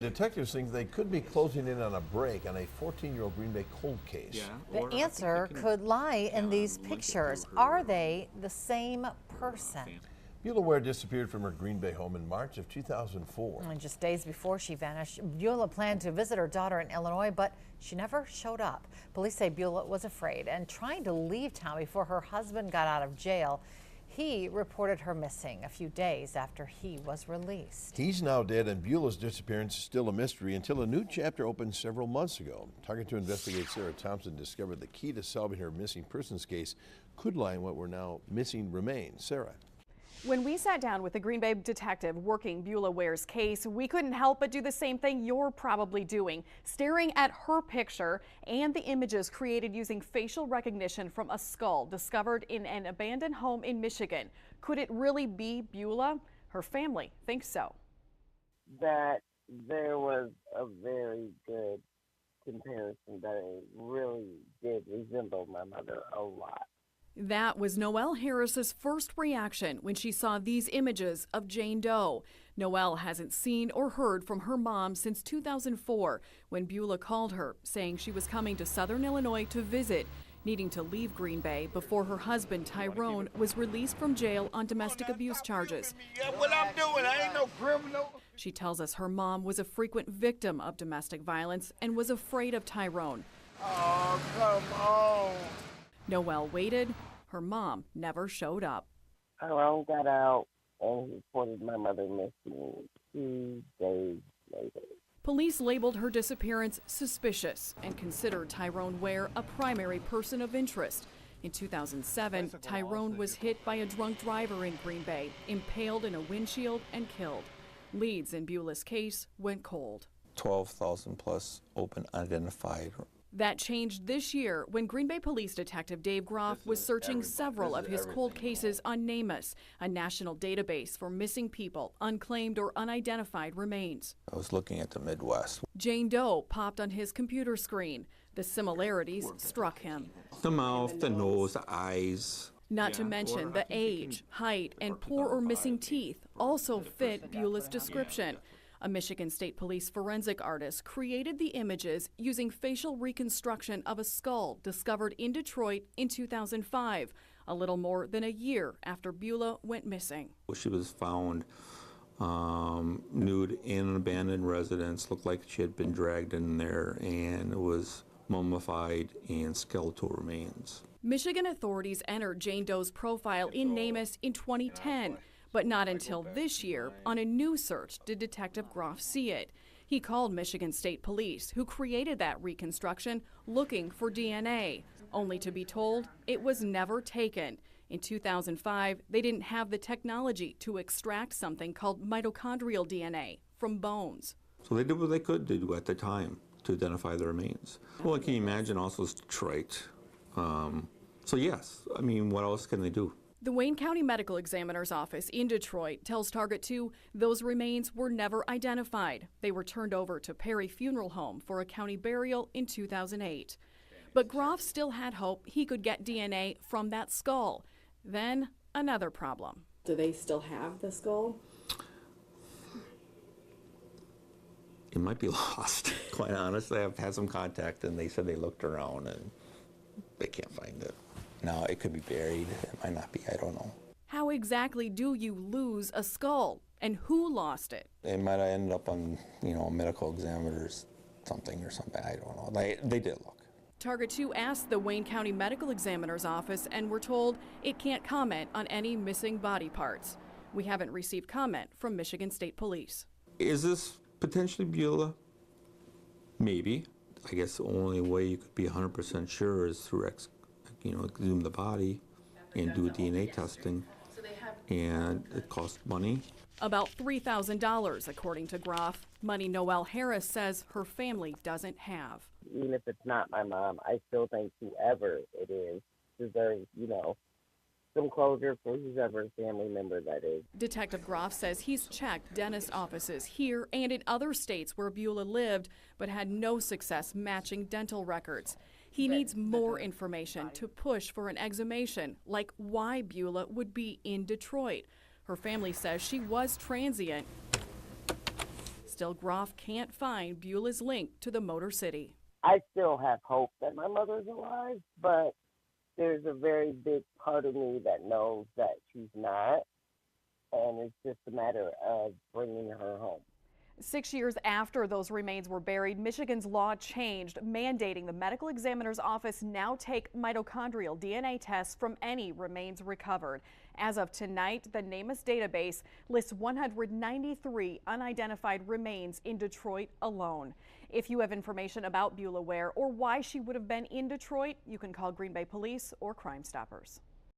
Detectives think they could be closing in on a break on a 14-year-old Green Bay cold case. The answer could lie in these pictures. Are they the same person? Beulah Ware disappeared from her Green Bay home in March of 2004. And just days before she vanished, Beulah planned to visit her daughter in Illinois, but she never showed up. Police say Beulah was afraid and trying to leave town before her husband got out of jail. He reported her missing a few days after he was released. He's now dead, and Beulah's disappearance is still a mystery until a new chapter opened several months ago. Target to investigate Sarah Thompson discovered the key to solving her missing persons case could lie in what were now missing remains. Sarah. When we sat down with a Green Bay detective working Beulah Ware's case, we couldn't help but do the same thing you're probably doing, staring at her picture and the images created using facial recognition from a skull discovered in an abandoned home in Michigan. Could it really be Beulah? Her family thinks so. That there was a very good comparison, that it really did resemble my mother a lot. That was Noelle Harris's first reaction when she saw these images of Jane Doe. Noelle hasn't seen or heard from her mom since 2004, when Beulah called her, saying she was coming to Southern Illinois to visit, needing to leave Green Bay before her husband Tyrone was released from jail on domestic abuse charges. Yeah, what I'm doing, I ain't no criminal. She tells us her mom was a frequent victim of domestic violence and was afraid of Tyrone. Oh, come on. Noelle waited. Her mom never showed up. Tyrone got out and reported my mother missing 2 days later. Police labeled her disappearance suspicious and considered Tyrone Ware a primary person of interest. In 2007, Tyrone was hit by a drunk driver in Green Bay, impaled in a windshield and killed. Leads in Beulah's case went cold. 12,000 plus open unidentified. That changed this year when Green Bay Police Detective Dave Groff was searching several of his cold cases on NamUs, a national database for missing people, unclaimed or unidentified remains. I was looking at the Midwest. Jane Doe popped on his computer screen. The similarities struck him. The mouth, the nose, the eyes. Not to mention the age, height, and poor or missing teeth also fit Beulah's description. A Michigan State Police forensic artist created the images using facial reconstruction of a skull discovered in Detroit in 2005, a little more than a year after Beulah went missing. She was found nude in an abandoned residence, looked like she had been dragged in there, and was mummified and skeletal remains. Michigan authorities entered Jane Doe's profile in NamUs in 2010. But not until this year, on a new search, did Detective Groff see it. He called Michigan State Police, who created that reconstruction, looking for DNA, only to be told it was never taken. In 2005, they didn't have the technology to extract something called mitochondrial DNA from bones. So they did what they could do at the time to identify the remains. Well, can you imagine also it's Detroit? So yes, I mean, what else can they do? The Wayne County Medical Examiner's Office in Detroit tells Target 2 those remains were never identified. They were turned over to Perry Funeral Home for a county burial in 2008. But Groff still had hope he could get DNA from that skull. Then another problem. Do they still have the skull? It might be lost, quite honestly. I've had some contact and they said they looked around and they can't find it. Now, it could be buried, it might not be, I don't know. How exactly do you lose a skull? And who lost it? It might have ended up on, a medical examiner's something, I don't know. They did look. Target 2 asked the Wayne County Medical Examiner's Office and were told it can't comment on any missing body parts. We haven't received comment from Michigan State Police. Is this potentially Beulah? Maybe. I guess the only way you could be 100% sure is through exhume the body and do DNA testing, and it costs money. About $3,000, according to Groff, money Noelle Harris says her family doesn't have. Even if it's not my mom, I still think whoever it is deserves, some closure for whoever family member that is. Detective Groff says he's checked dentist offices here and in other states where Beulah lived, but had no success matching dental records. He needs more information to push for an exhumation, like why Beulah would be in Detroit. Her family says she was transient, Still, Groff can't find Beulah's link to the Motor City. I still have hope that my mother's alive, but there's a very big part of me that knows that she's not, and it's just a matter of bringing her home. 6 years after those remains were buried, Michigan's law changed, mandating the medical examiner's office now take mitochondrial DNA tests from any remains recovered. As of tonight, the NamUs database lists 193 unidentified remains in Detroit alone. If you have information about Beulah Ware or why she would have been in Detroit, you can call Green Bay Police or Crime Stoppers.